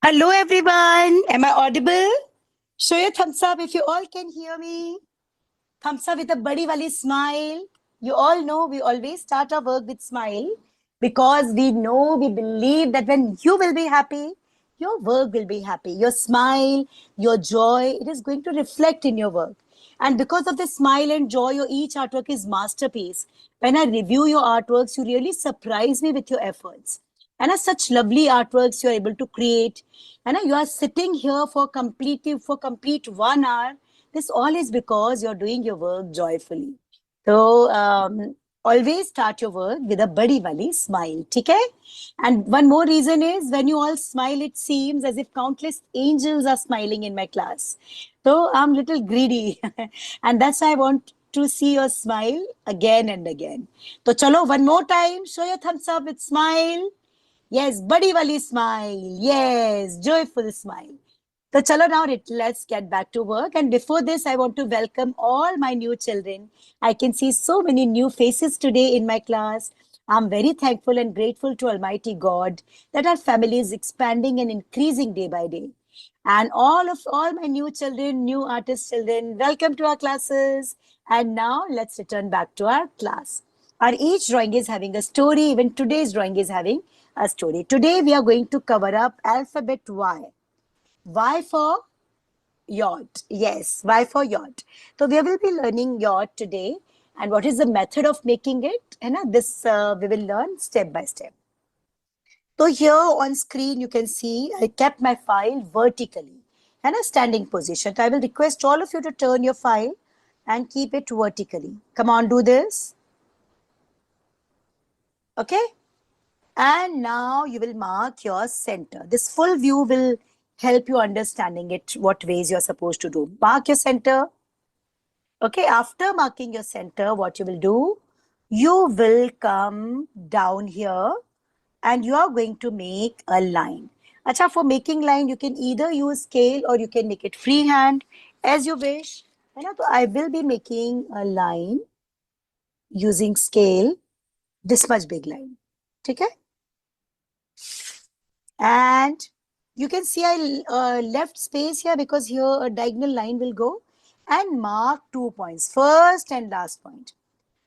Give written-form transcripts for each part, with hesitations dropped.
Hello, everyone. Am I audible? Show your thumbs up if you all can hear me. Thumbs up with a buddy wali smile. You all know we always start our work with smile because we believe that when you will be happy, your work will be happy. Your smile, your joy, it is going to reflect in your work. And because of the smile and joy, your each artwork is masterpiece. When I review your artworks, you really surprise me with your efforts. And as such lovely artworks you're able to create, and you are sitting here for complete 1 hour. This all is because you're doing your work joyfully. So always start your work with a badi wali smile, okay? And one more reason is when you all smile, it seems as if countless angels are smiling in my class. So I'm little greedy, and that's why I want to see your smile again and again. So chalo, one more time, show your thumbs up with smile. Yes, buddy wali smile. Yes, joyful smile. So chalo now let's get back to work. And before this, I want to welcome all my new children. I can see so many new faces today in my class. I'm very thankful and grateful to Almighty God that our family is expanding and increasing day by day. And all my new children, new artist children, welcome to our classes. And now let's return back to our class. Our each drawing is having a story. Even today's drawing is having a story. Today we are going to cover up alphabet Y. Y for yacht. Yes, Y for yacht. So we will be learning yacht today. And what is the method of making it? And this we will learn step by step. So here on screen, you can see I kept my file vertically and a standing position. So I will request all of you to turn your file and keep it vertically. Come on, do this. Okay. And now you will mark your center. This full view will help you understanding it, what ways you're supposed to do. Mark your center. Okay, after marking your center, what you will do, you will come down here and you are going to make a line. Acha, for making line, you can either use scale or you can make it freehand as you wish. I will be making a line using scale, this much big line. Okay? And you can see I left space here because here a diagonal line will go, and mark 2 points, first and last point.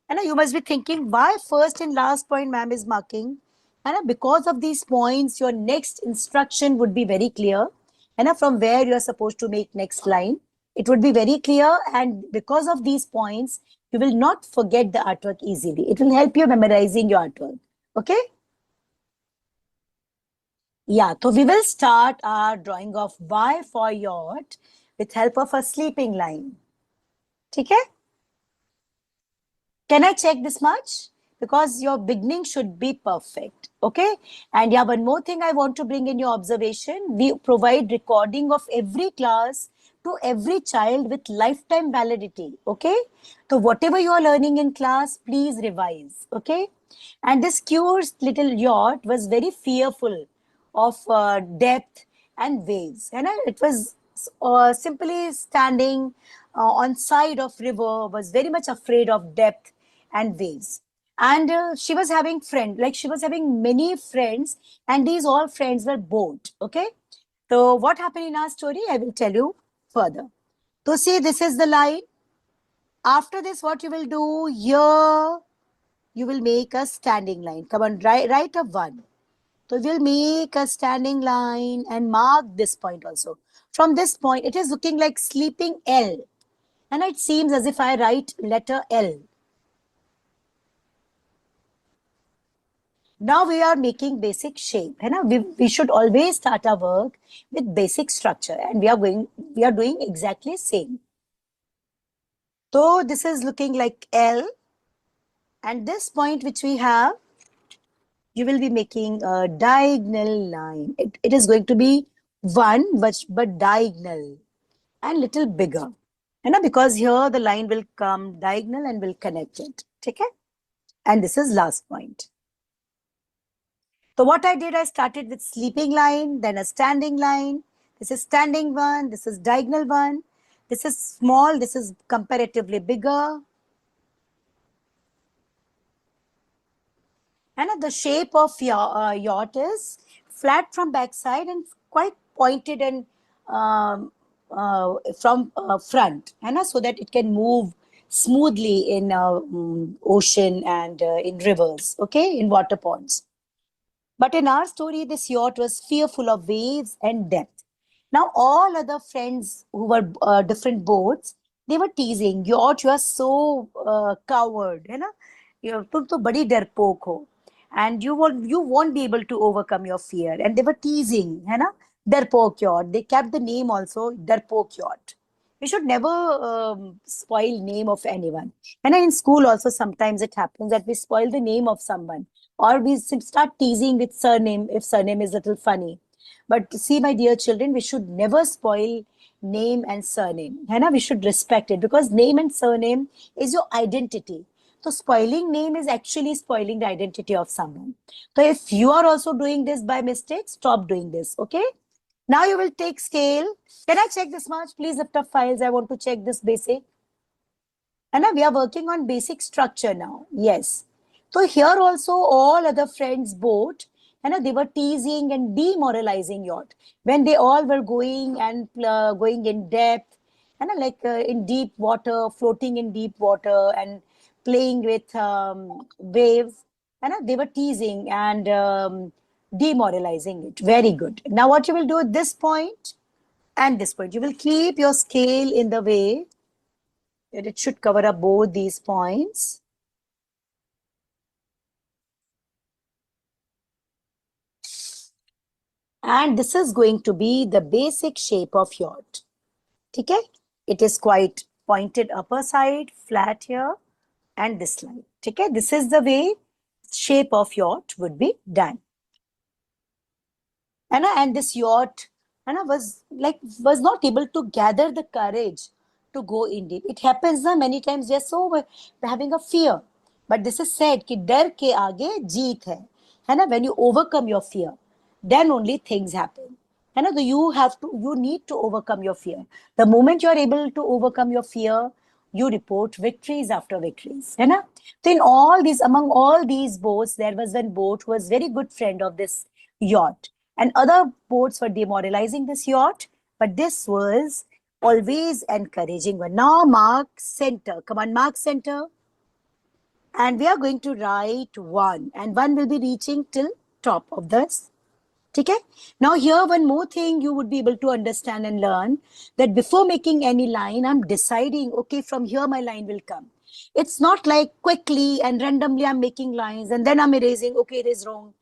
And you must be thinking, why first and last point ma'am is marking? And because of these points, your next instruction would be very clear. And from where you are supposed to make next line, it would be very clear. And because of these points, you will not forget the artwork easily. It will help you memorizing your artwork. Okay? Yeah, so we will start our drawing of Y for yacht with help of a sleeping line. Okay? Can I check this much? Because your beginning should be perfect. Okay? And yeah, one more thing I want to bring in your observation. We provide recording of every class to every child with lifetime validity. Okay? So whatever you are learning in class, please revise. Okay? And this cute little yacht was very fearful of depth and waves. And it was simply standing on side of river, was very much afraid of depth and waves. And she was having she was having many friends, and these all friends were bored. Okay, so what happened in our story, I will tell you further. So see, this is the line. After this, what you will do here, you will make a standing line. Come on, write a 1. So we'll make a standing line and mark this point also. From this point, it is looking like sleeping L. And it seems as if I write letter L. Now we are making basic shape. We should always start our work with basic structure, and we are doing exactly same. So this is looking like L, and this point which we have, you will be making a diagonal line. It is going to be 1, but diagonal and little bigger. Because here the line will come diagonal and will connect it. Okay? And this is last point. So what I did, I started with sleeping line, then a standing line. This is standing one, this is diagonal one. This is small, this is comparatively bigger. And the shape of your yacht is flat from backside and quite pointed and from front, है ना, so that it can move smoothly in ocean and in rivers, okay, in water ponds. But in our story, this yacht was fearful of waves and depth. Now, all other friends who were different boats, they were teasing, yacht, you are so coward, है ना? तुम तो बड़ी डरपोक हो, and you won't be able to overcome your fear. And they were teasing, है ना? Darpok yacht. They kept the name also, Darpok yacht. We should never spoil name of anyone. And in school also sometimes it happens that we spoil the name of someone, or we start teasing with surname if surname is a little funny. But see, my dear children, we should never spoil name and surname. है ना? We should respect it because name and surname is your identity. So spoiling name is actually spoiling the identity of someone. So if you are also doing this by mistake, stop doing this. Okay. Now you will take scale. Can I check this much? Please lift up files. I want to check this basic. And now we are working on basic structure now. Yes. So here also all other friends boat, and they were teasing and demoralizing yacht when they all were going and going in depth, and like in deep water, floating in deep water and playing with waves. And they were teasing and demoralizing it. Very good. Now what you will do at this point and this point, you will keep your scale in the way that it should cover up both these points. And this is going to be the basic shape of yacht. Okay? It is quite pointed upper side, flat here, and this line. Okay? This is the way shape of yacht would be done. And this yacht was not able to gather the courage to go in deep. It happens many times we are so we're having a fear. But this is said कि डर के आगे जीत है ना? When you overcome your fear, then only things happen. है ना? So you need to overcome your fear. The moment you are able to overcome your fear, you report victories after victories. है ना? So among all these boats, there was one boat who was very good friend of this yacht. And other boats were demoralizing this yacht, but this was always encouraging one. Now mark center. Come on, mark center. And we are going to write 1. And 1 will be reaching till top of this. Okay? Now here one more thing you would be able to understand and learn, that before making any line, I'm deciding, okay, from here my line will come. It's not like quickly and randomly I'm making lines and then I'm erasing, okay, it is wrong.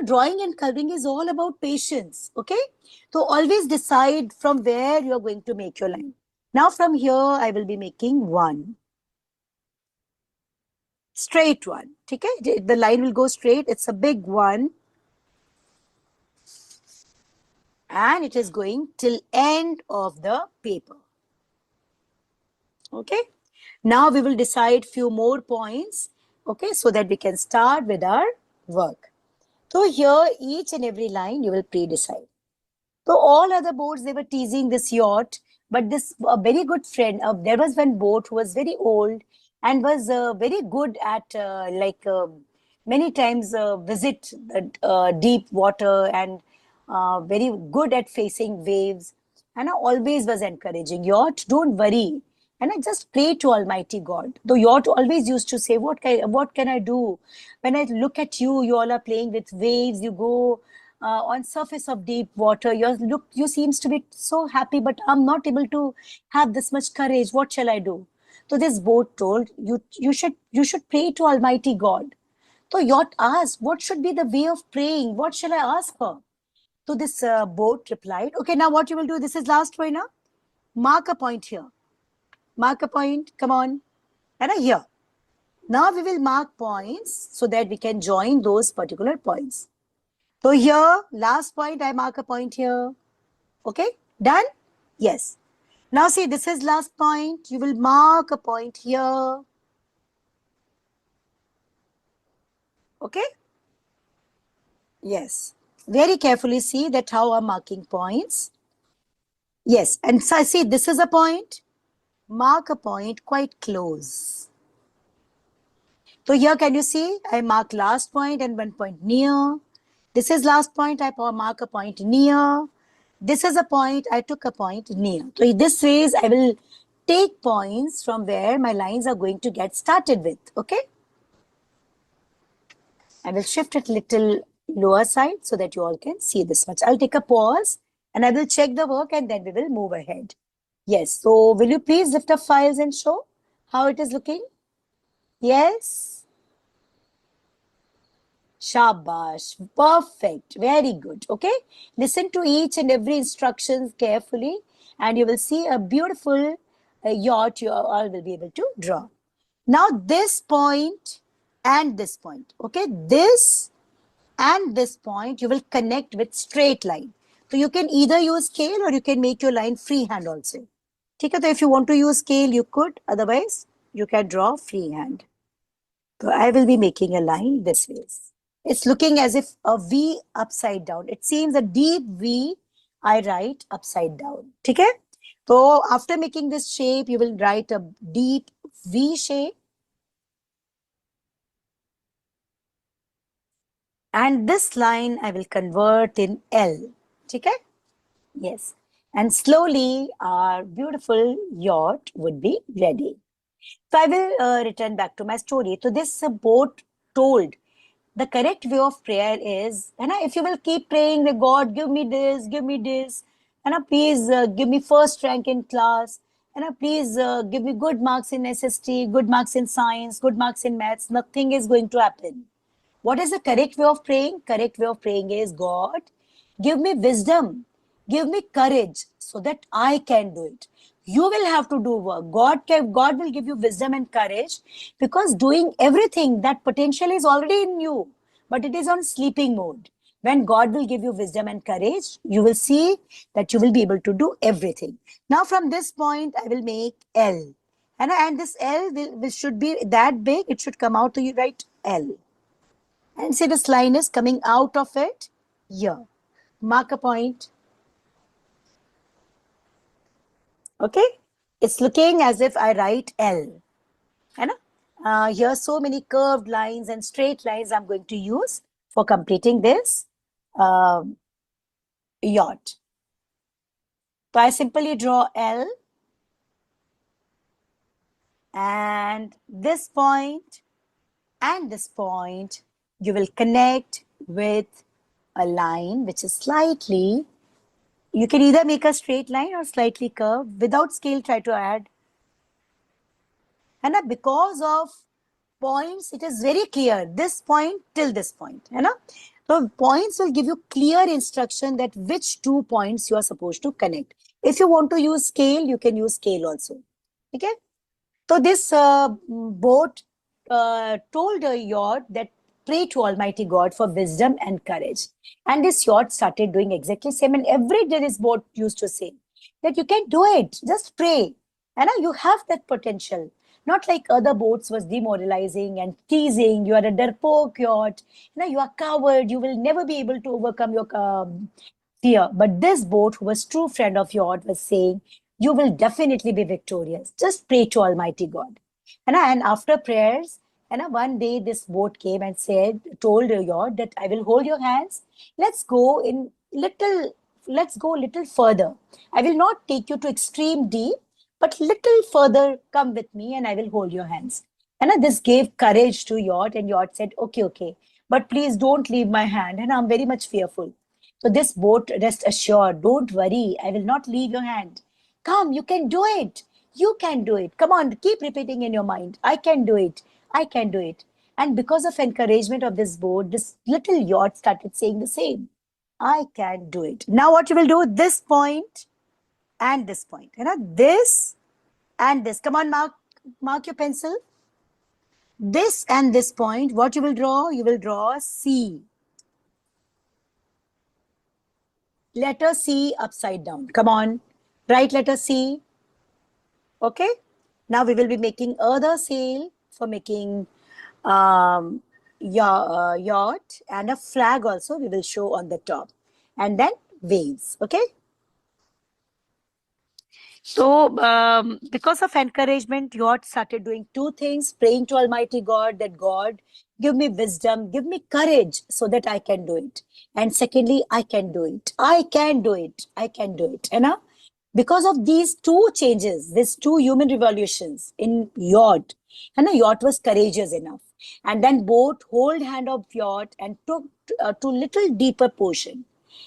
Drawing and coloring is all about patience. Okay? So always decide from where you're going to make your line. Now from here, I will be making 1. Straight 1. Okay? The line will go straight. It's a big 1. And it is going till end of the paper. Okay? Now we will decide few more points. Okay? So that we can start with our work. So here, each and every line you will pre-decide. So all other boats, they were teasing this yacht, but this a very good friend, there was one boat who was very old and was very good at many times visit deep water and very good at facing waves. And I always was encouraging, yacht, don't worry. And I just pray to Almighty God. The yacht always used to say, what can I do? When I look at you, you all are playing with waves, you go on surface of deep water, you seems to be so happy, but I'm not able to have this much courage. What shall I do? So this boat told, you should pray to Almighty God. So yacht asked, what should be the way of praying? What shall I ask for? So this boat replied, okay, now what you will do, this is last point now. Mark a point here. Mark a point, come on. And here. Now we will mark points so that we can join those particular points. So here, last point, I mark a point here. Okay, done? Yes. Now see, this is last point. You will mark a point here. Okay? Yes. Very carefully see that how I'm marking points. Yes, and so see, this is a point. Mark a point quite close. So here, can you see? I mark last point and one point near. This is last point. I mark a point near. This is a point, I took a point near. So this ways I will take points from where my lines are going to get started with, okay? I will shift it little lower side so that you all can see this much. I'll take a pause and I will check the work and then we will move ahead. Yes, so will you please lift up files and show how it is looking? Yes. Shabash, perfect, very good. Okay, listen to each and every instructions carefully and you will see a beautiful yacht you all will be able to draw. Now this point and this point, okay, this and this point you will connect with straight line. So you can either use scale or you can make your line freehand also. Okay, so if you want to use scale you could, otherwise you can draw freehand. So I will be making a line this way. It's looking as if a V upside down. It seems a deep V I write upside down. Okay? So after making this shape, you will write a deep V shape. And this line I will convert in L. Okay? Yes. And slowly our beautiful yacht would be ready. So I will return back to my story. So this boat told the correct way of prayer is, and if you will keep praying that God, give me this, and please give me first rank in class, and please give me good marks in SST, good marks in science, good marks in maths, nothing is going to happen. What is the correct way of praying? Correct way of praying is, God, give me wisdom, give me courage so that I can do it. You will have to do work. God will give you wisdom and courage because doing everything, that potential is already in you, but it is on sleeping mode. When God will give you wisdom and courage, you will see that you will be able to do everything. Now from this point, I will make L. And this L will should be that big, it should come out to you, right? L. And see this line is coming out of it here. Mark a point. Okay. It's looking as if I write L. Here so many curved lines and straight lines I'm going to use for completing this yacht. So I simply draw L and this point and this point you will connect with a line which is slightly, you can either make a straight line or slightly curved. Without scale, try to add. And because of points, it is very clear, this point till this point. So points will give you clear instruction that which 2 points you are supposed to connect. If you want to use scale, you can use scale also. Okay. So this boat told a yacht that pray to Almighty God for wisdom and courage. And this yacht started doing exactly same. And every day this boat used to say that you can do it. Just pray. And you have that potential. Not like other boats was demoralizing and teasing. You are a darpoke yacht. You are coward. You will never be able to overcome your fear. But this boat, who was true friend of yours, was saying, you will definitely be victorious. Just pray to Almighty God. And after prayers, one day this boat came and said, told yacht that I will hold your hands. Let's go let's go a little further. I will not take you to extreme deep, but little further come with me and I will hold your hands. This gave courage to yacht and yacht said, okay, but please don't leave my hand. And I'm very much fearful. So this boat, rest assured, don't worry, I will not leave your hand. Come, you can do it. You can do it. Come on, keep repeating in your mind. I can do it. I can do it. And because of encouragement of this boat, this little yacht started saying the same. I can do it. Now what you will do, this point and this point. This and this. Come on, mark your pencil. This and this point, what you will draw? You will draw C. Letter C upside down. Come on, write letter C. Okay. Now we will be making other sail for making yacht and a flag also we will show on the top. And then waves. Okay. So, because of encouragement, Yacht started doing two things: praying to Almighty God that God give me wisdom, give me courage so that I can do it. And secondly, I can do it. I can do it. I can do it. You know, because of these two changes, these two human revolutions in Yacht, and Yacht was courageous enough. And then both hold hand of Yacht and took to little deeper portion.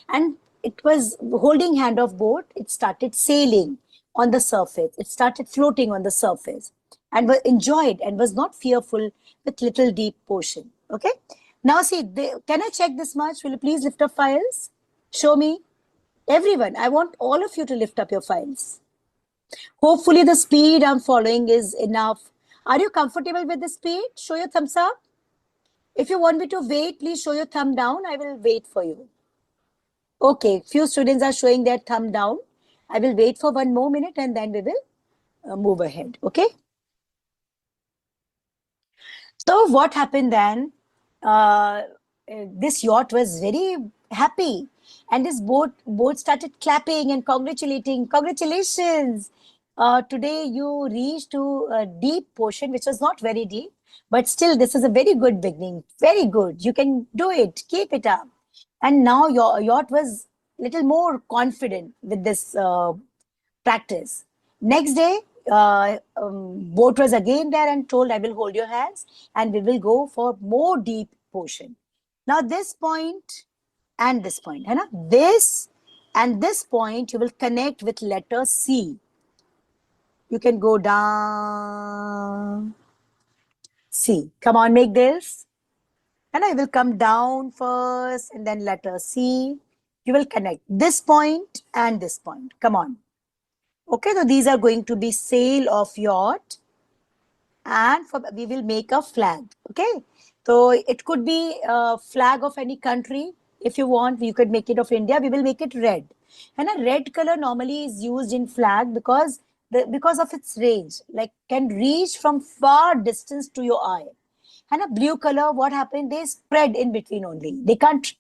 And it was holding hand of boat. It started sailing on the surface. It started floating on the surface and was enjoyed and was not fearful with little deep portion. Okay. Now see, can I check this much? Will you please lift up files? Show me. Everyone, I want all of you to lift up your files. Hopefully the speed I'm following is enough. Are you comfortable with the speed? Show your thumbs up. If you want me to wait, please show your thumb down. I will wait for you. Okay, few students are showing their thumb down. I will wait for 1 more minute and then we will move ahead. Okay. So what happened then? This yacht was very happy, and this boat started clapping and congratulating. Congratulations! Today you reached to a deep portion, which was not very deep, but still this is a very good beginning. Very good. You can do it. Keep it up. And now your yacht was little more confident with this practice. Next day, boat was again there and told, I will hold your hands and we will go for more deep portion. Now this point and this point, है ना? This and this point, you will connect with letter C. You can go down. C. Come on, make this. And I will come down first and then letter C. You will connect this point and this point. Come on. Okay, so these are going to be sail of yacht, and we will make a flag. Okay, so it could be a flag of any country. If you want, you could make it of India. We will make it red, and a red color normally is used in flag because because of its range, like can reach from far distance to your eye. And a blue color, what happened? They spread in between only. They can't.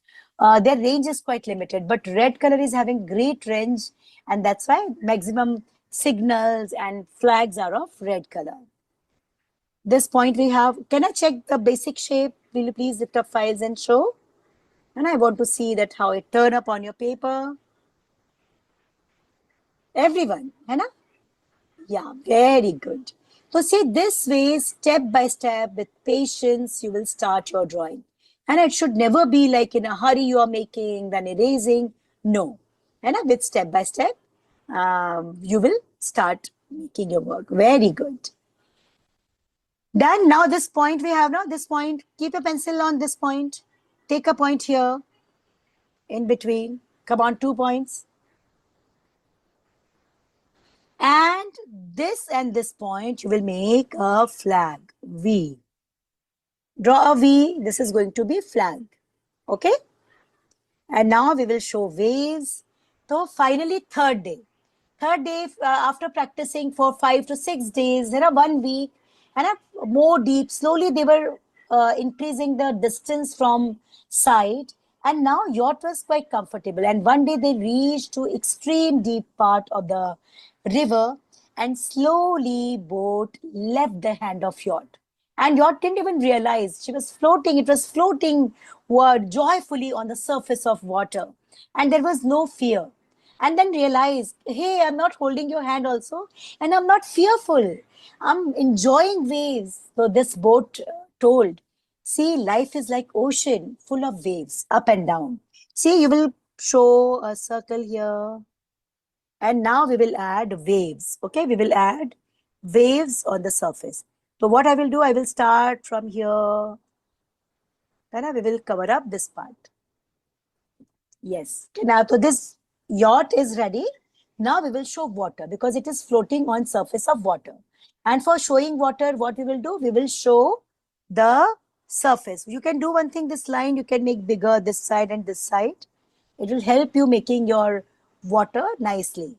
Their range is quite limited, but red color is having great range, and that's why maximum signals and flags are of red color. This point we have. Can I check the basic shape? Will you please lift up files and show? And I want to see that how it turn up on your paper. Everyone, है ना? Yeah, very good. So see, this way, step by step, with patience, you will start your drawing. And it should never be like in a hurry you are making, then erasing. No. And with step by step, you will start making your work. Very good. Done. Now this point we have now, this point, keep a pencil on this point. Take a point here, in between. Come on, 2 points. And this point, you will make a flag, V. Draw a V, this is going to be flag, okay? And now we will show waves. So finally, third day. Third day, after practicing for 5 to 6 days, there are 1 week, and more deep, slowly they were increasing the distance from side. And now yacht was quite comfortable. And one day they reached to extreme deep part of the river, and slowly boat left the hand of yacht. And yacht didn't even realize she was floating. It was floating joyfully on the surface of water. And there was no fear. And then realize, hey, I'm not holding your hand also. And I'm not fearful. I'm enjoying waves. So this boat told, see, life is like ocean full of waves, up and down. See, you will show a circle here. And now we will add waves. Okay, we will add waves on the surface. So what I will do, I will start from here. Then we will cover up this part. Yes. Now, so this yacht is ready. Now we will show water because it is floating on surface of water. And for showing water, what we will do, we will show the surface. You can do one thing, this line, you can make bigger this side and this side. It will help you making your water nicely.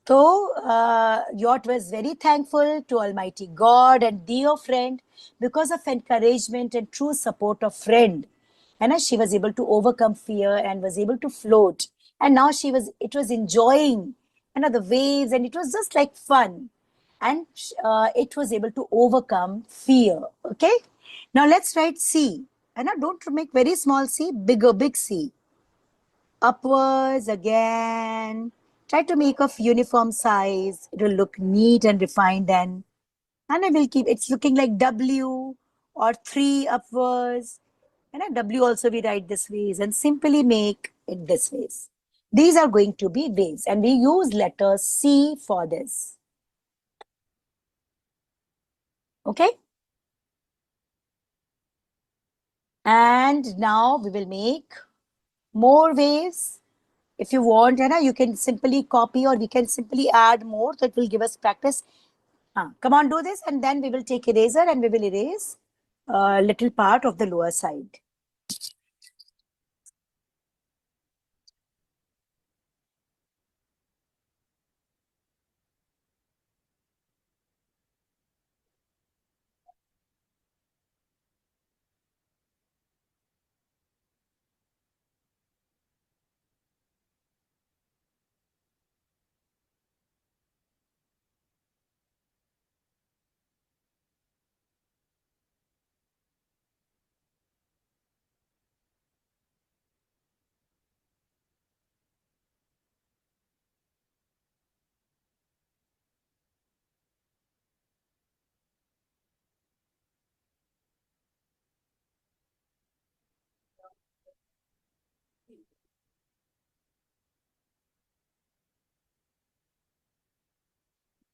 So, Yacht was very thankful to Almighty God and dear friend because of encouragement and true support of friend. And she was able to overcome fear and was able to float. And now it was enjoying the waves, and it was just like fun. And it was able to overcome fear. Okay. Now let's write C. And now don't make very small c, big C. Upwards again. Try to make of uniform size. It will look neat and refined then. And I will keep it's looking like W or 3 upwards. And a W also we write this ways and simply make it this ways. These are going to be waves, and we use letter C for this. Okay. And now we will make more waves. If you want, Anna, you can simply copy, or we can simply add more. That will give us practice. Come on, do this, and then we will take eraser and we will erase a little part of the lower side.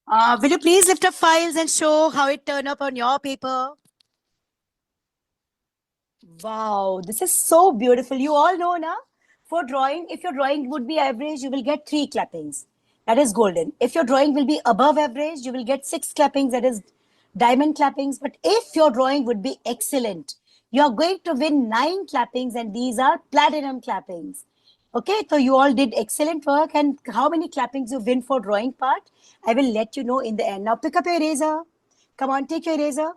Will you please lift up files and show how it turned up on your paper? Wow, this is so beautiful. You all know now, for drawing, if your drawing would be average, you will get 3 clappings. That is golden. If your drawing will be above average, you will get 6 clappings. That is diamond clappings. But if your drawing would be excellent, you are going to win 9 clappings, and these are platinum clappings. Okay, so you all did excellent work. And how many clappings you win for drawing part, I will let you know in the end. Now pick up your eraser. Come on, take your eraser.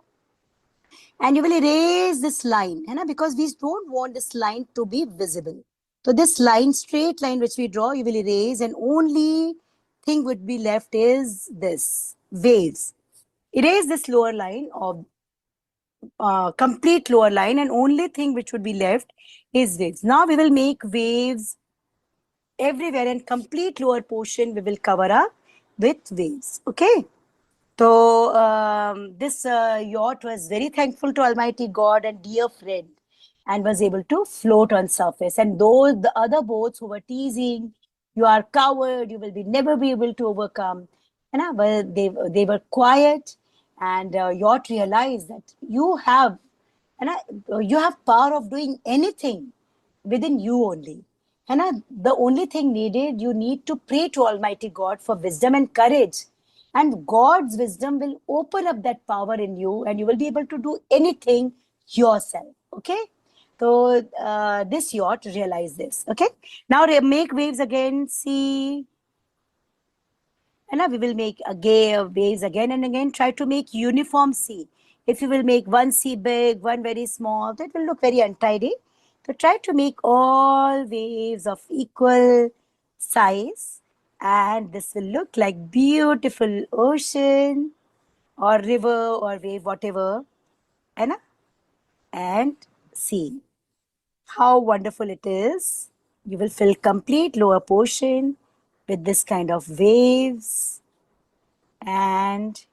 And you will erase this line, because we don't want this line to be visible. So this line, straight line which we draw, you will erase, and only thing would be left is this, waves. Erase this lower line of complete lower line, and only thing which would be left is waves. Now we will make waves everywhere, and complete lower portion we will cover up with waves. Okay. So this yacht was very thankful to Almighty God and dear friend, and was able to float on surface. And those the other boats who were teasing, you are coward, you will be never be able to overcome. And well, they were quiet, and yacht realized that you have power of doing anything within you only. And the only thing needed, you need to pray to Almighty God for wisdom and courage. And God's wisdom will open up that power in you, and you will be able to do anything yourself. Okay. So this yacht realized this. Okay. Now make waves again. See. And now we will make waves again and again. Try to make uniform C. If you will make one C big, one very small, that will look very untidy. So try to make all waves of equal size, and this will look like beautiful ocean or river or wave, whatever. And see how wonderful it is. You will fill complete lower portion with this kind of waves, and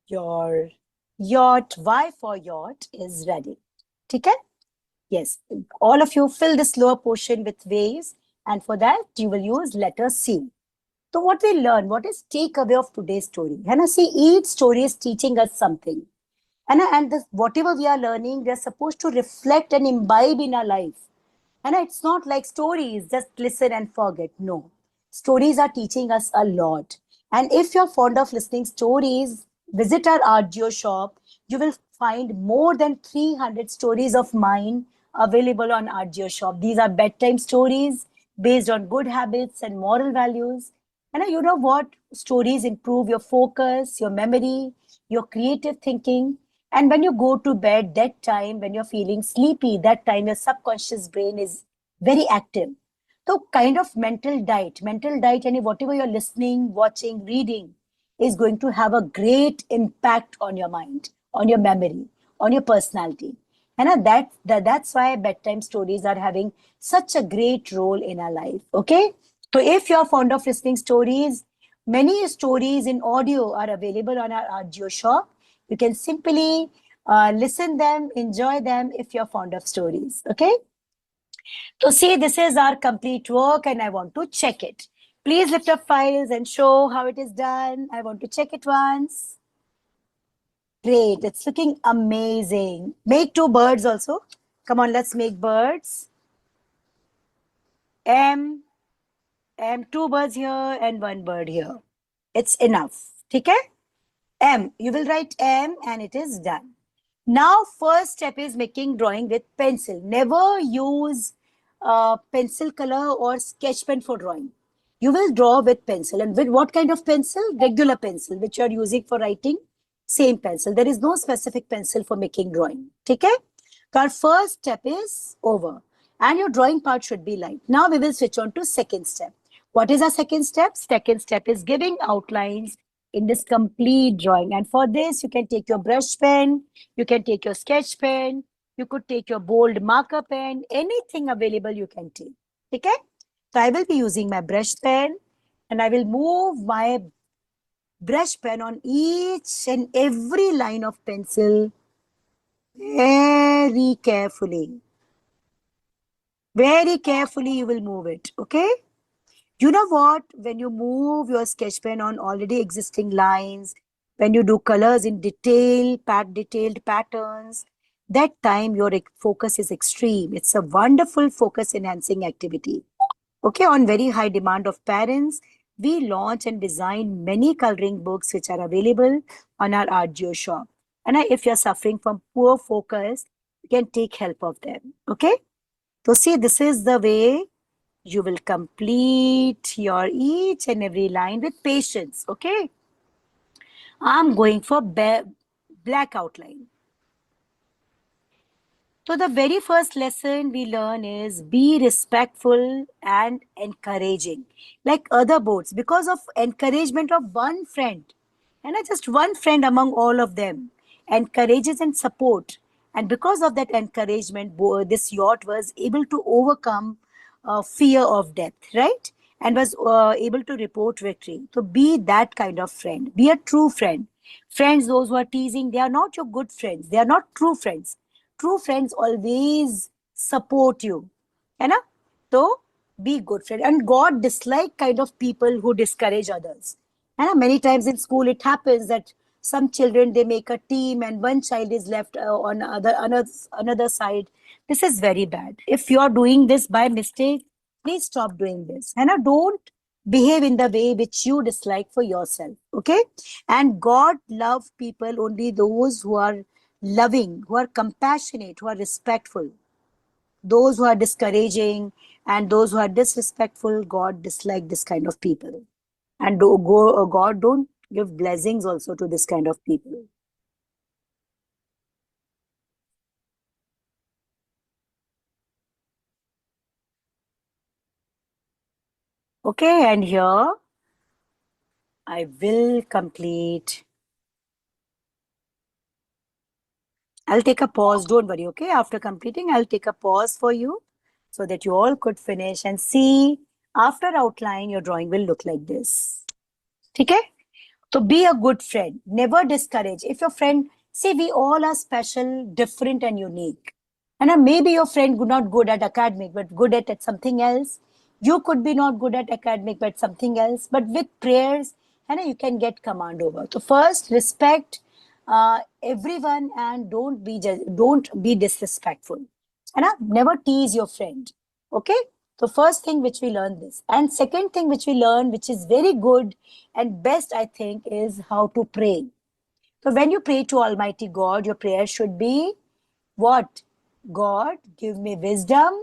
your yacht, Y for yacht, is ready. Okay? Yes, all of you fill this lower portion with waves, and for that you will use letter C. So what we learn, what is takeaway of today's story? See, each story is teaching us something. And whatever we are learning, they're supposed to reflect and imbibe in our life. And it's not like stories, just listen and forget. No. Stories are teaching us a lot. And if you're fond of listening stories, visit our audio shop. You will find more than 300 stories of mine available on audio shop. These are bedtime stories based on good habits and moral values. And you know what? Stories improve your focus, your memory, your creative thinking. And when you go to bed, that time when you're feeling sleepy, that time your subconscious brain is very active. So kind of mental diet and whatever you're listening, watching, reading is going to have a great impact on your mind, on your memory, on your personality. And that's why bedtime stories are having such a great role in our life. Okay. So if you're fond of listening stories, many stories in audio are available on our audio shop. You can simply listen them, enjoy them if you're fond of stories. Okay. So see, this is our complete work and I want to check it. Please lift up files and show how it is done. I want to check it once. Great, it's looking amazing. Make two birds also. Come on, let's make birds. Two birds here and one bird here. It's enough. Okay? M, you will write M and it is done. Now, first step is making drawing with pencil. Never use pencil color or sketch pen for drawing. You will draw with pencil. And with what kind of pencil? Regular pencil, which you are using for writing. Same pencil. There is no specific pencil for making drawing. Okay? So our first step is over. And your drawing part should be light. Now we will switch on to second step. What is our second step? Second step is giving outlines in this complete drawing. And for this, you can take your brush pen, you can take your sketch pen, you could take your bold marker pen, anything available you can take. Okay? So I will be using my brush pen and I will move my brush pen on each and every line of pencil very carefully. Very carefully you will move it. Okay? You know what? When you move your sketch pen on already existing lines, when you do colors in detailed patterns, that time your focus is extreme. It's a wonderful focus enhancing activity. Okay, on very high demand of parents, we launch and design many coloring books which are available on our Art Geo shop. And if you're suffering from poor focus, you can take help of them. Okay, so see, this is the way you will complete your each and every line with patience. Okay, I'm going for black outline. So the very first lesson we learn is be respectful and encouraging. Like other boards, because of encouragement of one friend, and not just one friend among all of them, encourages and support. And because of that encouragement, this yacht was able to overcome fear of death, right? And was able to report victory. So be that kind of friend. Be a true friend. Friends, those who are teasing, they are not your good friends. They are not true friends. True friends always support you. You know? So be good friend. And God dislike kind of people who discourage others. And many times in school it happens that some children they make a team and one child is left on another side. This is very bad. If you are doing this by mistake, please stop doing this. And don't behave in the way which you dislike for yourself. Okay? And God love people only those who are loving, who are compassionate, who are respectful. Those who are discouraging and those who are disrespectful, God dislike this kind of people. And God don't give blessings also to this kind of people. Okay, and here I will complete. I'll take a pause. Don't worry, okay? After completing, I'll take a pause for you so that you all could finish and see. After outline, your drawing will look like this. Okay? So be a good friend. Never discourage. If your friend, see, we all are special, different, and unique. And maybe your friend not good at academic, but good at something else. You could be not good at academic, but something else. But with prayers, you can get command over. So first, respect everyone and don't be disrespectful. And never tease your friend. Okay. So first thing which we learn this. And second thing which we learn, which is very good and best, I think, is how to pray. So when you pray to Almighty God, your prayer should be what? God, give me wisdom,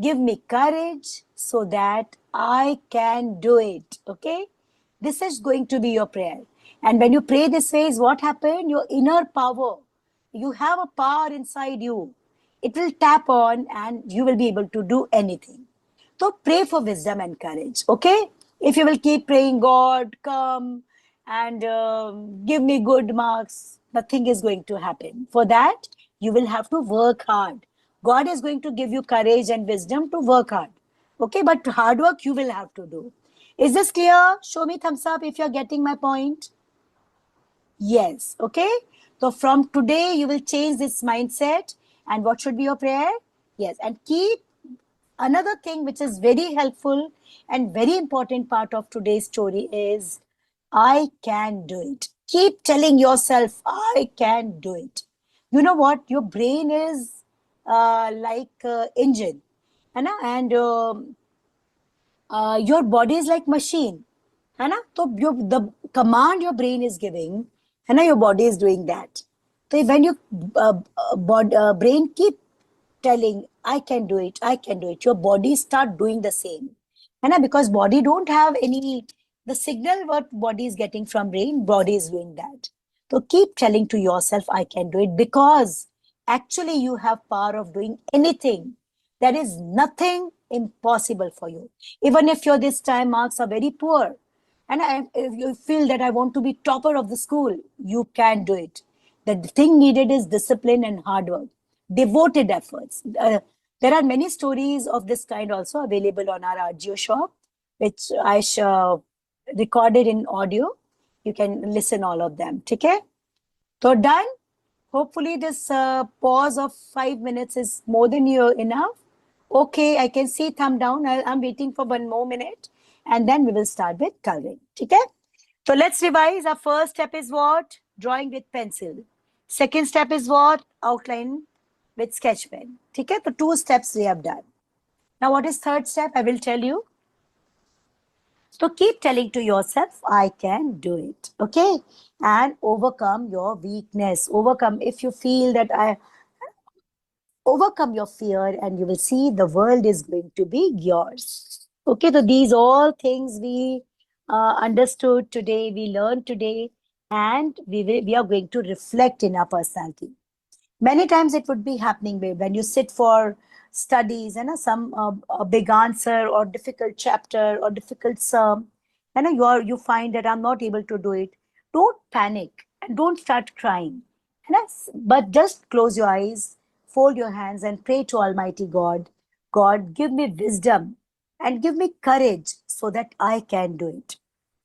give me courage so that I can do it. Okay? This is going to be your prayer. And when you pray this way, is what happened? Your inner power. You have a power inside you. it will tap on and you will be able to do anything. So pray for wisdom and courage, okay? If you will keep praying, God, come and give me good marks, nothing is going to happen. For that, you will have to work hard. God is going to give you courage and wisdom to work hard, okay? But hard work you will have to do. Is this clear? Show me thumbs up if you're getting my point. Yes, okay? So from today, you will change this mindset. And what should be your prayer? Yes, and keep another thing which is very helpful and very important part of today's story is I can do it. Keep telling yourself, I can do it. You know what? Your brain is like engine, है ना? And your body is like machine, है ना? So the command your brain is giving, है ना? Your body is doing that. So when your brain keep telling, I can do it, I can do it, your body start doing the same, है ना? Because body don't have any, the signal what body is getting from brain, body is doing that. So keep telling to yourself, I can do it, because actually you have power of doing anything. There is nothing impossible for you. Even if your this time marks are very poor, and if you feel that I want to be topper of the school, you can do it. The thing needed is discipline and hard work, devoted efforts. There are many stories of this kind also available on our RGO shop, which I recorded in audio. You can listen all of them. Okay? So done. Hopefully this pause of 5 minutes is more than enough. Okay, I can see thumb down. I'm waiting for 1 more minute and then we will start with coloring. Okay? So let's revise. Our first step is what? Drawing with pencil. Second step is what? Outline with sketch pen. Okay? So 2 steps we have done. Now what is third step? I will tell you. So keep telling to yourself, I can do it. Okay? And overcome your weakness. Overcome, if you feel that overcome your fear and you will see the world is going to be yours. Okay, so these all things we understood today, we learned today, and we are going to reflect in our personality. Many times it would be happening when you sit for studies and some a big answer or difficult chapter or difficult sum, and you find that I'm not able to do it. Don't panic and don't start crying. But just close your eyes, fold your hands, and pray to Almighty God. God, give me wisdom and give me courage so that I can do it.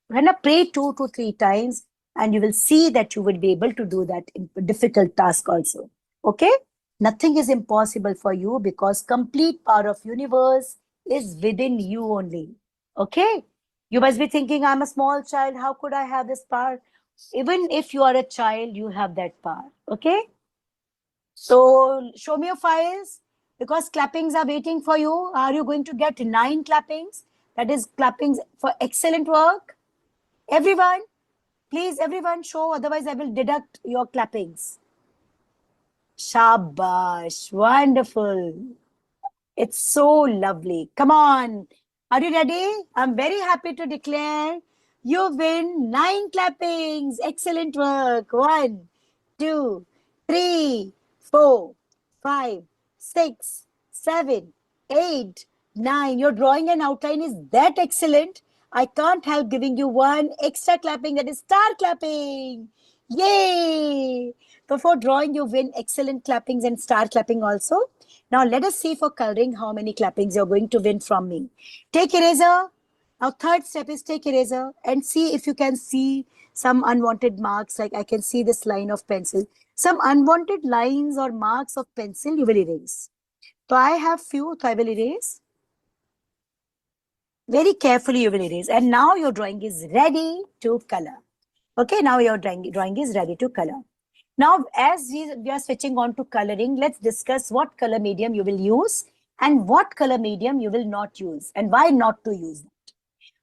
When I pray 2 to 3 times, and you will see that you will be able to do that difficult task also. Okay? Nothing is impossible for you because complete power of universe is within you only. Okay? You must be thinking, I'm a small child. How could I have this power? Even if you are a child, you have that power. Okay? So show me your files because clappings are waiting for you. Are you going to get 9 clappings? That is clappings for excellent work. Everyone, please, everyone show, otherwise I will deduct your clappings. Shabash, wonderful. It's so lovely. Come on. Are you ready? I'm very happy to declare you win 9 clappings. Excellent work. 1, 2, 3, 4, 5, 6, 7, 8, 9. Your drawing and outline is that excellent. I can't help giving you 1 extra clapping, that is star clapping. Yay! So for drawing, you win excellent clappings and star clapping also. Now let us see for coloring how many clappings you're going to win from me. Take eraser. Now third step is take eraser and see if you can see some unwanted marks. Like I can see this line of pencil. Some unwanted lines or marks of pencil you will erase. So I have few, so I will erase. Very carefully you will erase. And now your drawing is ready to color. Okay, now your drawing is ready to color. Now, as we are switching on to coloring, let's discuss what color medium you will use and what color medium you will not use and why not to use that.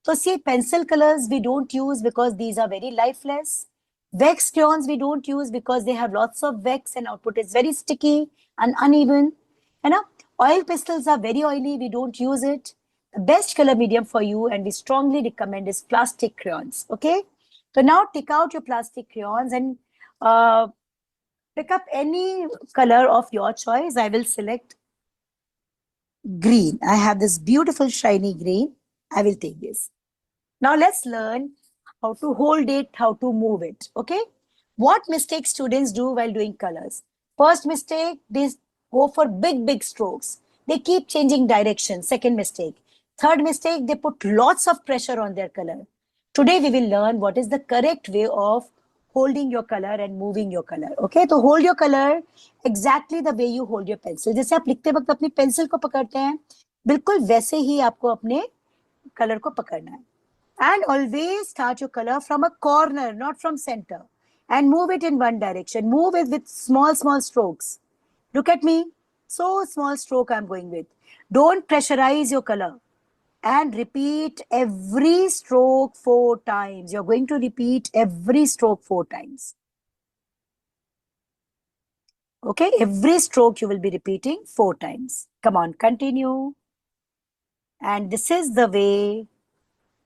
So see, pencil colors we don't use because these are very lifeless. Wax crayons we don't use because they have lots of wax and output is very sticky and uneven. Oil pastels are very oily, we don't use it. The best color medium for you and we strongly recommend is plastic crayons. Okay, so now take out your plastic crayons and Pick up any color of your choice. I will select green. I have this beautiful shiny green. I will take this. Now let's learn how to hold it, how to move it. Okay. What mistakes students do while doing colors? First mistake, they go for big, big strokes. They keep changing direction. Second mistake. Third mistake, they put lots of pressure on their color. Today we will learn what is the correct way of holding your color and moving your color. Okay, तो hold your color exactly the way you hold your pencil. जैसे आप लिखते वक्त अपनी pencil को पकड़ते हैं, बिल्कुल वैसे ही आपको अपने कलर को पकड़ना है. And always start your color from a corner, not from center. And move it in one direction. Move it with small, small strokes. Look at me. So small stroke I'm going with. Don't pressurize your color. And repeat every stroke 4 times. You're going to repeat every stroke 4 times. Okay, every stroke you will be repeating 4 times. Come on, continue. And this is the way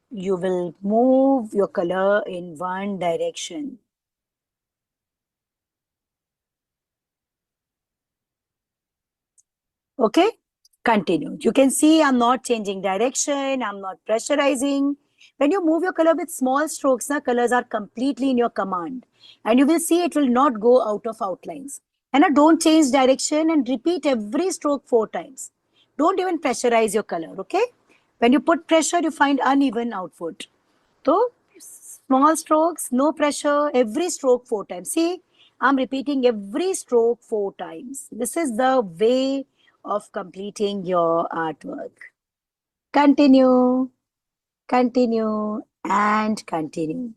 you will move your color in one direction. Okay, continue. You can see I'm not changing direction, I'm not pressurizing. When you move your color with small strokes, the colors are completely in your command. And you will see it will not go out of outlines. And don't change direction and repeat every stroke 4 times. Don't even pressurize your color, okay? When you put pressure, you find uneven output. So, small strokes, no pressure, every stroke 4 times. See, I'm repeating every stroke 4 times. This is the way of completing your artwork. Continue, continue, and continue.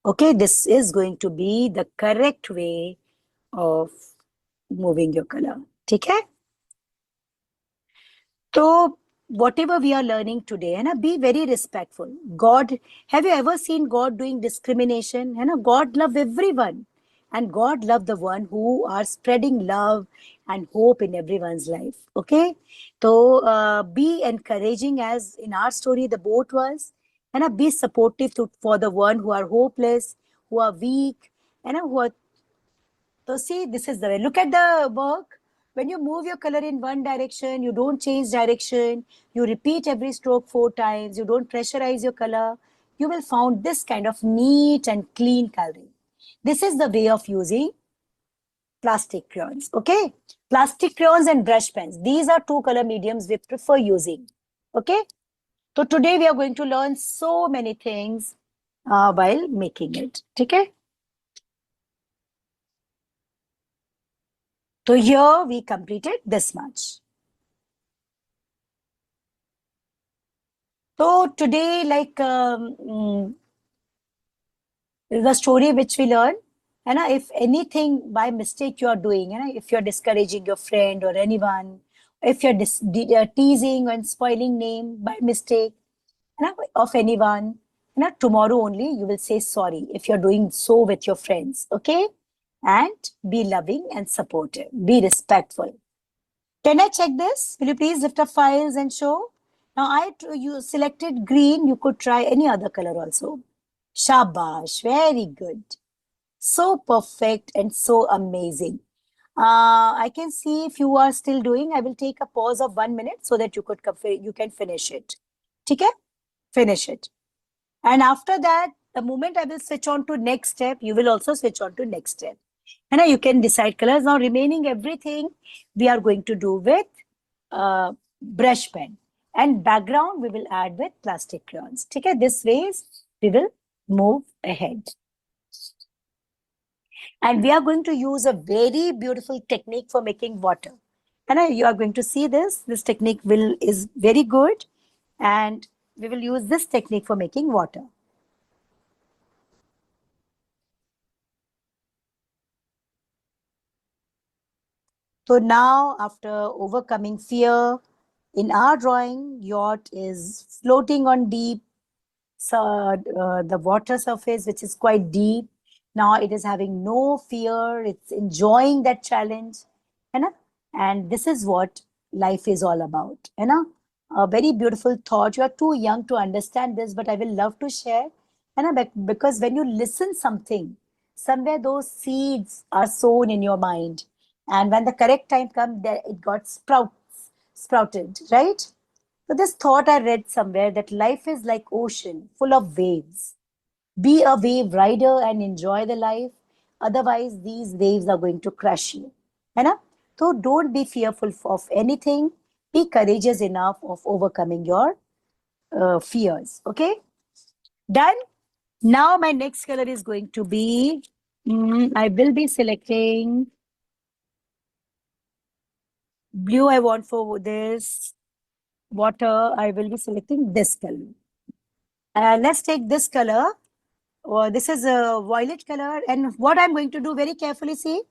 Okay, this is going to be the correct way of moving your color. Okay? So, whatever we are learning today, and be very respectful. God, have you ever seen God doing discrimination? And God love everyone, and God love the one who are spreading love and hope in everyone's life. Okay, so be encouraging, as in our story the boat was, and be supportive for the one who are hopeless, who are weak, and who are. So see, this is the way. Look at the work. When you move your color in one direction, you don't change direction, you repeat every stroke 4 times, you don't pressurize your color, you will find this kind of neat and clean coloring. This is the way of using plastic crayons, okay? Plastic crayons and brush pens. These are 2 color mediums we prefer using, okay? So today we are going to learn so many things while making it, okay? So here we completed this much. So today, like the story which we learn, and if anything by mistake you are doing, and if you're discouraging your friend or anyone, if you're teasing and spoiling name by mistake, of anyone, tomorrow only you will say sorry if you're doing so with your friends, okay? And be loving and supportive, be respectful. Can I check this? Will you please lift up files and show? Now you selected green. You could try any other color also. Shabash, very good. So perfect and so amazing. I can see if you are still doing, I will take a pause of 1 minute so that you can finish it. Okay? Finish it. And after that, the moment I will switch on to next step, you will also switch on to next step. And you can decide colors. Now remaining everything we are going to do with brush pen. And background we will add with plastic crayons. Okay, this ways we will move ahead. And we are going to use a very beautiful technique for making water. And you are going to see this. This technique is very good. And we will use this technique for making water. So now, after overcoming fear, in our drawing, yacht is floating on deep, the water surface, which is quite deep. Now it is having no fear. It's enjoying that challenge, and this is what life is all about. A very beautiful thought. You are too young to understand this, but I will love to share. Because when you listen something, somewhere those seeds are sown in your mind. And when the correct time comes, there it got sprouted, right? So this thought I read somewhere that life is like ocean full of waves. Be a wave rider and enjoy the life. Otherwise, these waves are going to crush you. है ना? So don't be fearful of anything. Be courageous enough of overcoming your fears. Okay? Done? Now my next color is going to be, I will be selecting blue. I want for this water. I will be selecting this color. Let's take this color. This is a violet color. And what I'm going to do very carefully, see,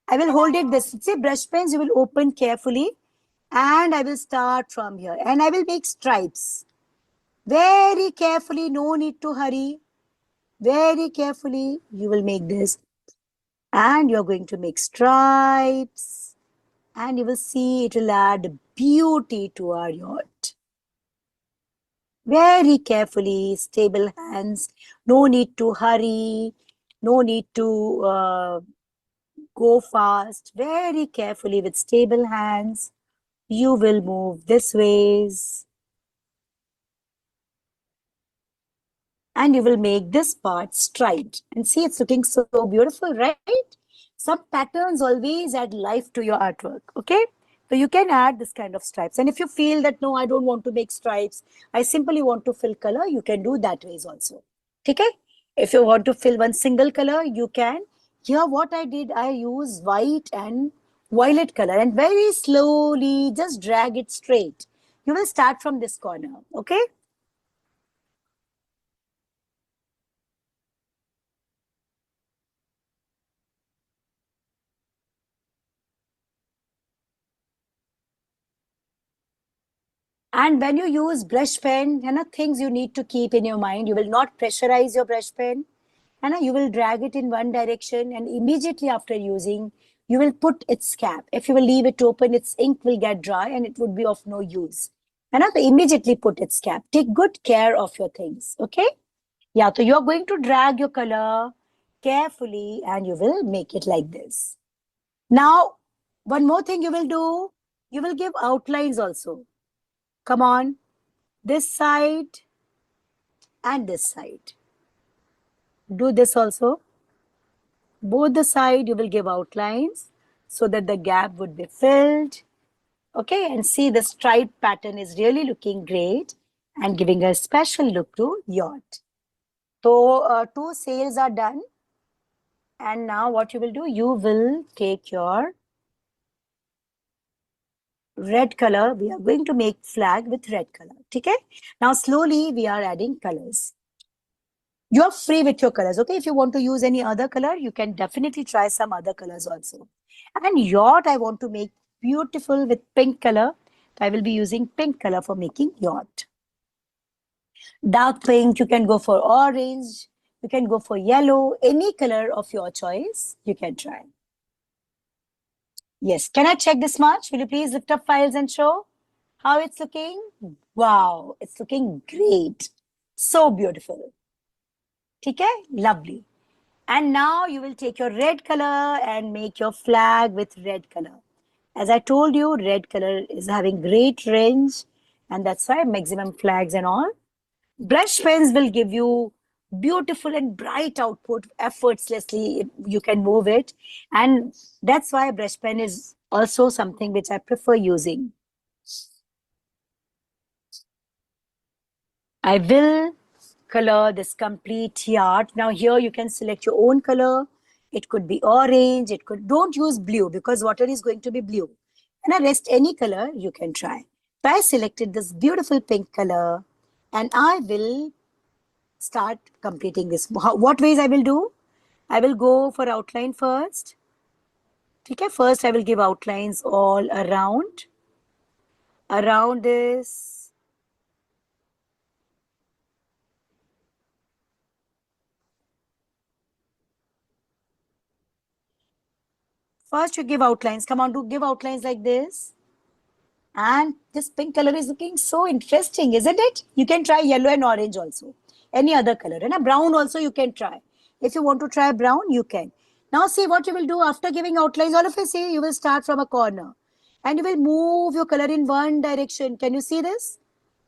I will hold it this. See, brush pens, you will open carefully. And I will start from here. And I will make stripes. Very carefully, no need to hurry. Very carefully, you will make this. And you're going to make stripes. And you will see it will add beauty to our yacht. Very carefully, stable hands. No need to hurry. No need to go fast. Very carefully with stable hands. You will move this ways. And you will make this part striped. And see, it's looking so beautiful, right? Some patterns always add life to your artwork, okay? So you can add this kind of stripes. And if you feel that, no, I don't want to make stripes, I simply want to fill color, you can do that ways also, okay? If you want to fill one single color, you can. Here what I did, I use white and violet color and very slowly just drag it straight. You will start from this corner, okay? And when you use brush pen, things you need to keep in your mind. You will not pressurize your brush pen. You will drag it in one direction and immediately after using, you will put its cap. If you will leave it open, its ink will get dry and it would be of no use. So immediately put its cap. Take good care of your things, okay? Yeah, so you're going to drag your color carefully and you will make it like this. Now, one more thing you will do, you will give outlines also. Come on, this side and this side. Do this also. Both the side you will give outlines so that the gap would be filled. Okay, and see the stripe pattern is really looking great and giving a special look to yacht. So two sails are done. And now what you will do, you will take your red color. We are going to make flag with red color. Okay, now slowly we are adding colors. You're free with your colors, okay? If you want to use any other color, you can definitely try some other colors also. And yacht, I want to make beautiful with pink color. I will be using pink color for making yacht. Dark pink, you can go for orange, you can go for yellow, any color of your choice, you can try. Yes, can I check this much? Will you please lift up files and show how it's looking? Wow, it's looking great. So beautiful. Okay, lovely. And now you will take your red color and make your flag with red color. As I told you, red color is having great range and that's why maximum flags and all. Brush pens will give you beautiful and bright output effortlessly. You can move it. And that's why brush pen is also something which I prefer using. I will color this complete yacht. Now here you can select your own color. It could be orange. Don't use blue because water is going to be blue. And I rest any color you can try. So I selected this beautiful pink color and I will start completing this. What ways I will do? I will go for outline first. Okay, first I will give outlines all around this. First you give outlines. Come on, do give outlines like this. And this pink color is looking so interesting, isn't it? You can try yellow and orange also. any other color. And a brown also you can try. If you want to try brown, you can. Now see what you will do after giving outlines. All of you see, you will start from a corner and you will move your color in one direction. Can you see this?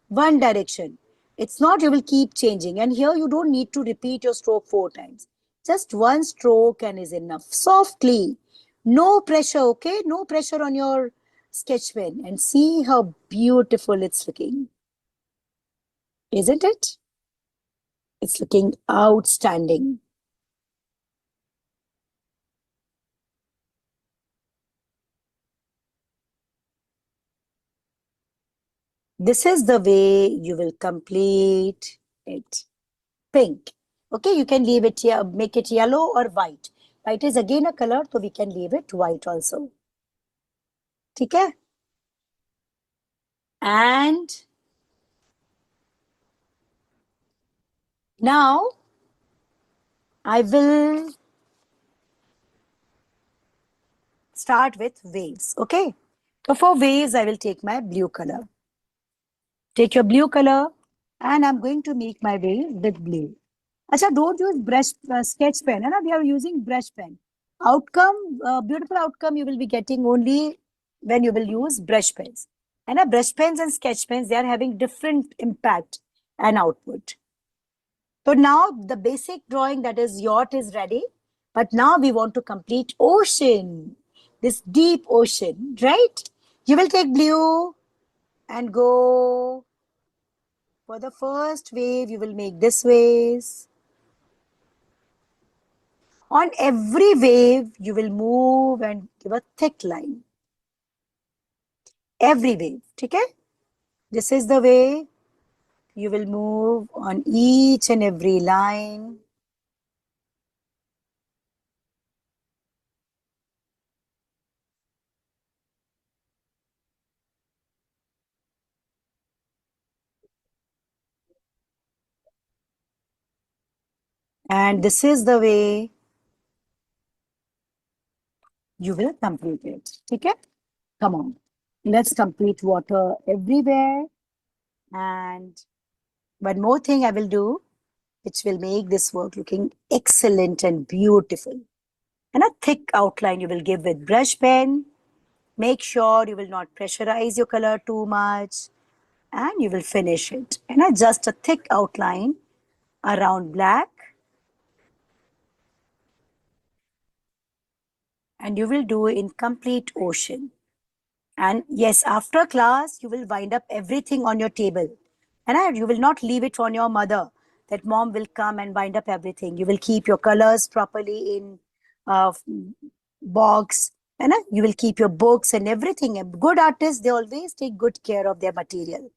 One direction. It's not you will keep changing. And here you don't need to repeat your stroke 4 times. Just one stroke and is enough. Softly. No pressure, okay? No pressure on your sketch pen. And see how beautiful it's looking. Isn't it? It's looking outstanding. This is the way you will complete it. Pink. Okay, you can leave it here, make it yellow or white. White is again a color, so we can leave it white also. Okay? And now I will start with waves. Okay? So for waves, I will take my blue color. Take your blue color and I'm going to make my wave with blue. Acha, don't use brush sketch pen. Hai na? We are using brush pen. Outcome, beautiful outcome you will be getting only when you will use brush pens. And brush pens and sketch pens, they are having different impact and output. So now the basic drawing that is yacht is ready. But now we want to complete ocean. This deep ocean, right? You will take blue and go for the first wave. You will make this waves. On every wave, you will move and give a thick line. Every wave, okay? This is the way you will move on each and every line. And this is the way you will complete it, okay? Come on, let's complete water everywhere. And one more thing I will do, which will make this work looking excellent and beautiful. And a thick outline you will give with brush pen. Make sure you will not pressurize your color too much and you will finish it. And just a thick outline around black. And you will do in complete ocean. And yes, after class, you will wind up everything on your table. And you will not leave it on your mother, that mom will come and wind up everything. You will keep your colors properly in box. And you will keep your books and everything. Good artists, they always take good care of their material.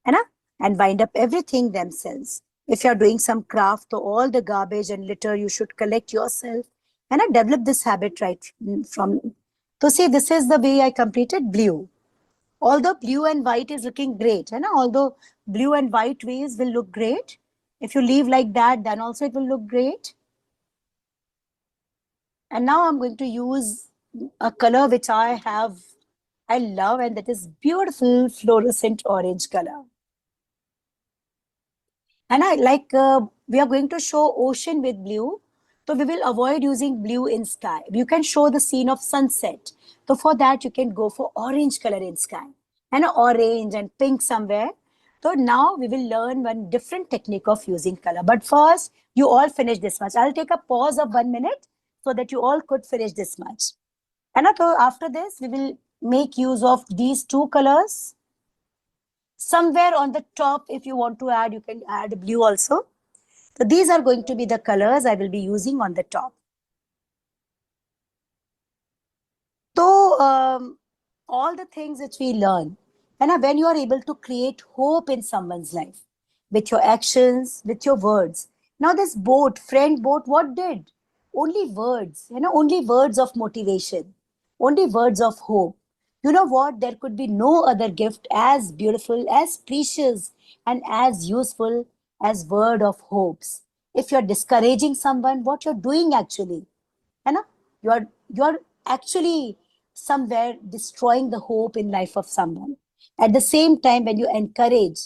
And wind up everything themselves. If you're doing some craft, so all the garbage and litter you should collect yourself. And I develop this habit right from. So see, this is the way I completed blue. Although blue and white is looking great, and although blue and white waves will look great, if you leave like that, then also it will look great. And now I'm going to use a color which I love, and that is beautiful fluorescent orange color. And we are going to show ocean with blue. So we will avoid using blue in sky. You can show the scene of sunset. So for that, you can go for orange color in sky. And orange and pink somewhere. So now we will learn one different technique of using color. But first, you all finish this much. I'll take a pause of 1 minute so that you all could finish this much. And after this, we will make use of these two colors. Somewhere on the top, if you want to add, you can add blue also. So these are going to be the colors I will be using on the top. So all the things which we learn, and when you are able to create hope in someone's life with your actions, with your words. Now this boat, friend boat, what did? Only words, only words of motivation, only words of hope. You know what? There could be no other gift as beautiful, as precious, and as useful as word of hopes. If you're discouraging someone, what you're doing actually, you're actually somewhere destroying the hope in life of someone. At the same time, when you encourage,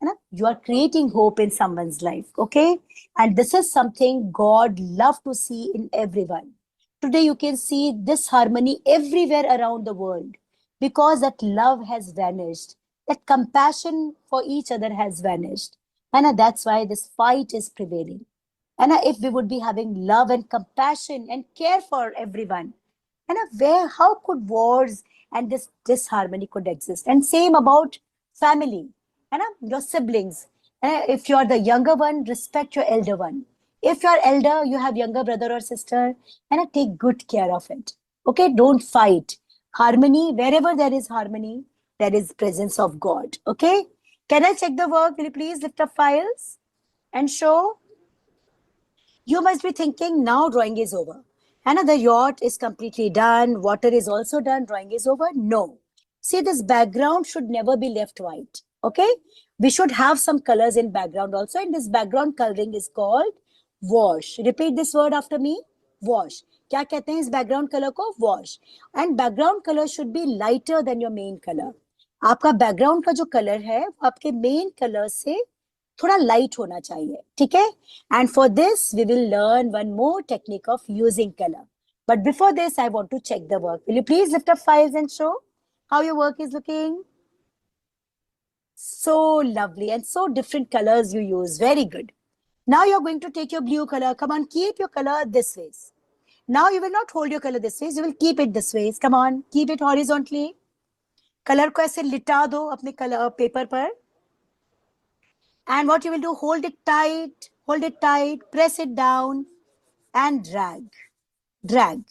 है ना? You are creating hope in someone's life, okay? And this is something God love to see in everyone. Today you can see this harmony everywhere around the world because that love has vanished, that compassion for each other has vanished. And that's why this fight is prevailing. And if we would be having love and compassion and care for everyone, and where how could wars and this disharmony could exist? And same about family, and your siblings. And if you are the younger one, respect your elder one. If you are elder, you have younger brother or sister, and take good care of it. Okay, don't fight. Harmony, wherever there is harmony, there is presence of God. Okay, can I check the work? Will you please lift up files and show? You must be thinking now drawing is over. Another yacht is completely done. Water is also done. Drawing is over. No. See, this background should never be left white. Okay. We should have some colors in background also. And this background coloring is called wash. Repeat this word after me. Wash. क्या कहते हैं इस background color को? Wash. And background color should be lighter than your main color. आपका background का जो color है वो आपके main color से थोड़ा लाइट होना चाहिए, ठीक है? And for this we will learn one more technique of using colour. But before this, I want to check the work. Will you please lift up files and show how your work is looking? So lovely and so different colors you use. Very good. Now you're going to take your blue color. Come on, keep your color this way. Now you will not hold your color this way. You will keep it this way. Come on, keep it horizontally. Color को ऐसे लिटा दो अपने color paper पर. And what you will do, hold it tight, press it down and drag. And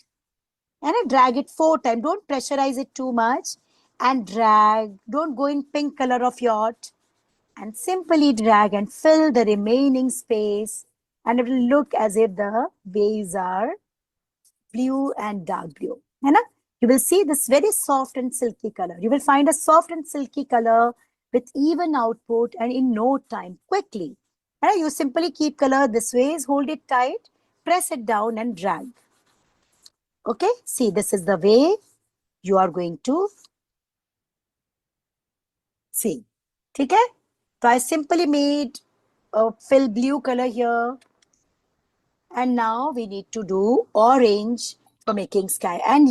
drag it 4 times. Don't pressurize it too much and drag. Don't go in pink color of yacht and simply drag and fill the remaining space and it will look as if the waves are blue and dark blue. You will see this very soft and silky color. You will find a soft and silky color with even output and in no time, quickly. You simply keep color this way, hold it tight, press it down and drag. Okay, see, this is the way you are going to see. Okay, so I simply made a fill blue color here. And now we need to do orange for making sky and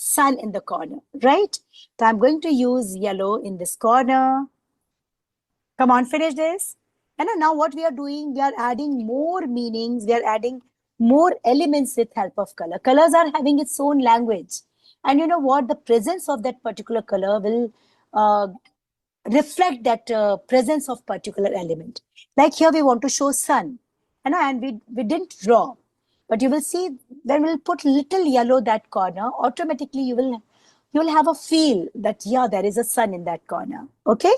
sun in the corner, right? So I'm going to use yellow in this corner. Come on, finish this. And now what we are doing, we are adding more meanings. We are adding more elements with help of color. Colors are having its own language. And you know what? The presence of that particular color will reflect that presence of particular element. Like here we want to show sun. And we didn't draw. But you will see when we'll put little yellow that corner, automatically you will have a feel that, yeah, there is a sun in that corner. Okay.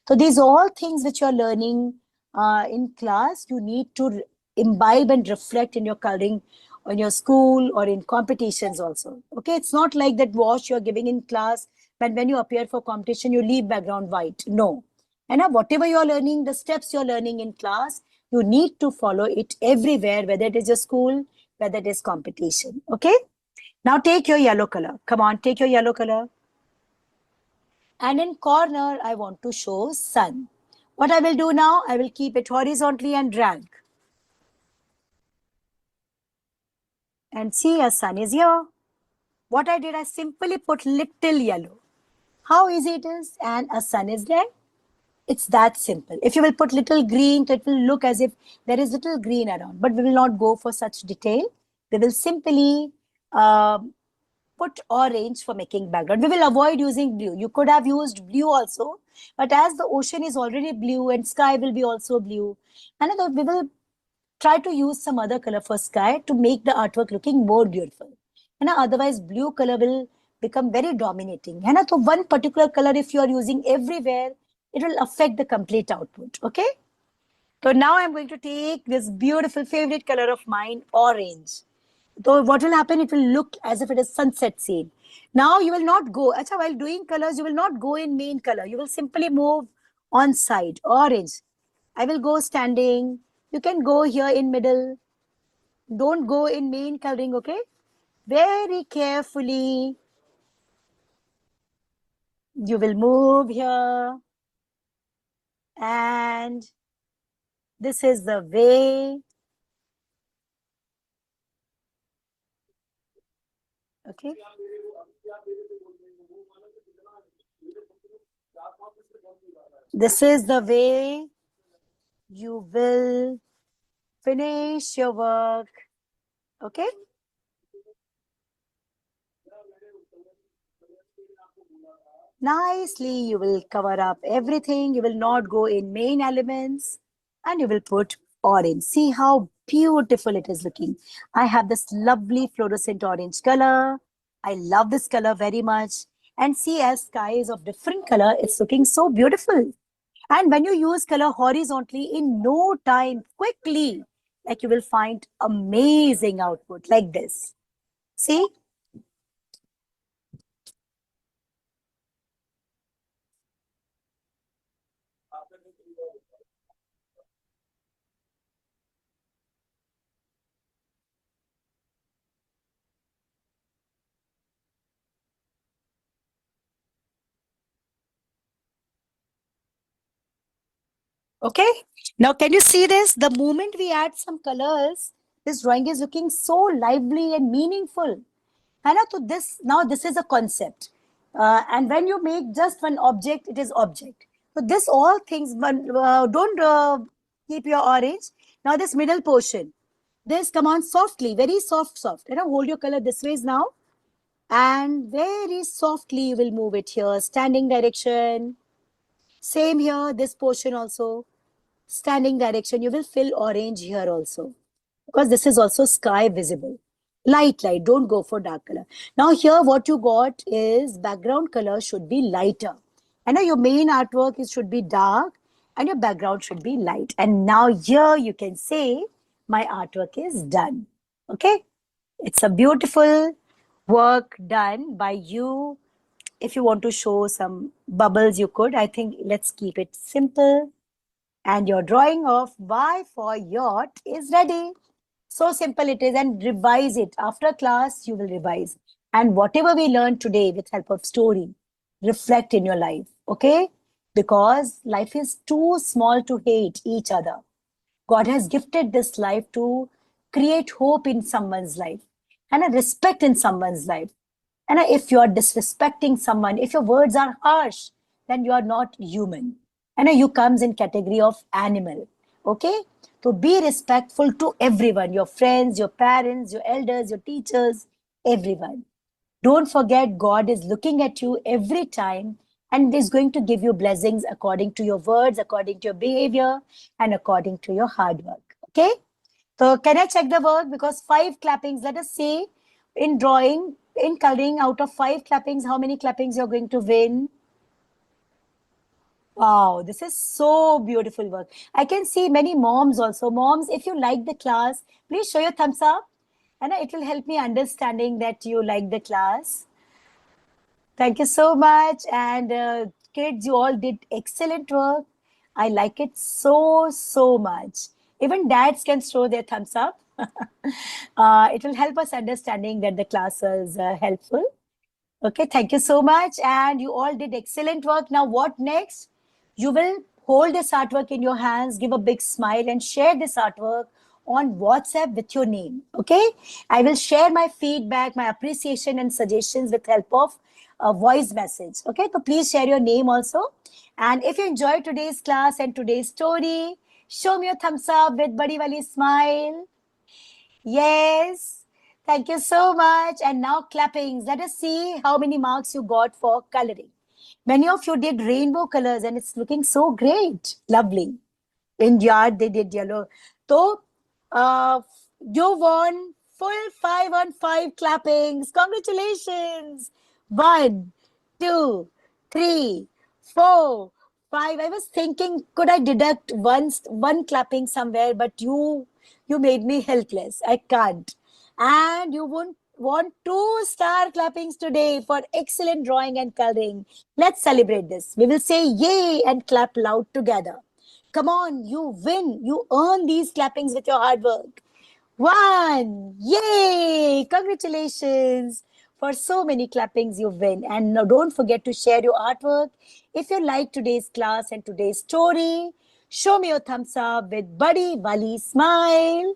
So these are all things which you're learning in class. You need to imbibe and reflect in your coloring in your school or in competitions also. Okay. It's not like that wash you're giving in class, but when you appear for competition, you leave background white. No. And whatever you're learning, the steps you're learning in class, you need to follow it everywhere, whether it is your school, whether it is competition. Okay. Now take your yellow color. Come on, take your yellow color. And in corner, I want to show sun. What I will do now, I will keep it horizontally and drag. And see, a sun is here. What I did, I simply put little yellow. How easy it is, and a sun is there. It's that simple. If you will put little green, it will look as if there is little green around, but we will not go for such detail. We will simply put orange for making background. We will avoid using blue. You could have used blue also, but as the ocean is already blue and sky will be also blue, and we will try to use some other color for sky to make the artwork looking more beautiful. And otherwise blue color will become very dominating. And so one particular color, if you are using everywhere, it will affect the complete output. Okay. So now I'm going to take this beautiful favorite color of mine, orange. So what will happen? It will look as if it is sunset scene. Now you will not go, achha, while doing colors, you will not go in main color. You will simply move on side, orange. I will go standing. You can go here in middle. Don't go in main coloring, okay? Very carefully. You will move here. And this is the way. Okay. This is the way you will finish your work. Okay. Nicely, you will cover up everything. You will not go in main elements and you will put orange. See how beautiful it is looking. I have this lovely fluorescent orange color. I love this color very much. And see, as sky is of different color, it's looking so beautiful. And when you use color horizontally, in no time, quickly, like you will find amazing output like this. See? Okay. Now, can you see this? The moment we add some colors, this drawing is looking so lively and meaningful. And to this, now this is a concept. And when you make just one object, it is object. So this all things, but don't keep your orange. Now this middle portion, this come on softly, very soft, soft. Hold your color this way now. And very softly you will move it here, standing direction. Same here, this portion also standing direction, you will fill orange here also because this is also sky visible. Light, don't go for dark color. Now here what you got is background color should be lighter. And now your main artwork is should be dark and your background should be light. And now here you can say my artwork is done. Okay. It's a beautiful work done by you. If you want to show some bubbles, you could. I think let's keep it simple. And your drawing of Y for yacht is ready. So simple it is, and revise it. After class, you will revise. And whatever we learned today with help of story, reflect in your life, okay? Because life is too small to hate each other. God has gifted this life to create hope in someone's life and a respect in someone's life. And if you are disrespecting someone, if your words are harsh, then you are not human. And you comes in category of animal. Okay? So be respectful to everyone, your friends, your parents, your elders, your teachers, everyone. Don't forget, God is looking at you every time and is going to give you blessings according to your words, according to your behavior, and according to your hard work. Okay? So, can I check the work? Because five clappings, let us see in drawing, in coloring, out of five clappings, how many clappings you're going to win? Wow, this is so beautiful work. I can see many moms also. Moms, if you like the class, please show your thumbs up. And it will help me understanding that you like the class. Thank you so much. And kids, you all did excellent work. I like it so, so much. Even dads can show their thumbs up. It will help us understanding that the class is helpful. Okay, thank you so much. And you all did excellent work. Now, what next? You will hold this artwork in your hands, give a big smile, and share this artwork on WhatsApp with your name. Okay, I will share my feedback, my appreciation, and suggestions with help of a voice message. Okay, so please share your name also. And if you enjoyed today's class and today's story, show me a thumbs up with Badi Wali smile. Yes. Thank you so much. And now clappings. Let us see how many marks you got for coloring. Many of you did rainbow colors and it's looking so great. Lovely. In yard, they did yellow. So, uh, you won full 5 on 5 clappings. Congratulations. 1, 2, 3, 4, 5. I was thinking, could I deduct one clapping somewhere? But you made me helpless. I can't. And you won't want 2 star clappings today for excellent drawing and coloring. Let's celebrate this. We will say yay and clap loud together. Come on, you win. You earn these clappings with your hard work. 1. Yay! Congratulations. For so many clappings, you win. And now don't forget to share your artwork. If you like today's class and today's story, show me your thumbs up with Buddy Wali smile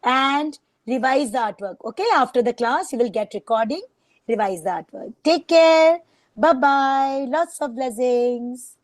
and revise the artwork. Okay, after the class, you will get recording. Revise the artwork. Take care. Bye bye. Lots of blessings.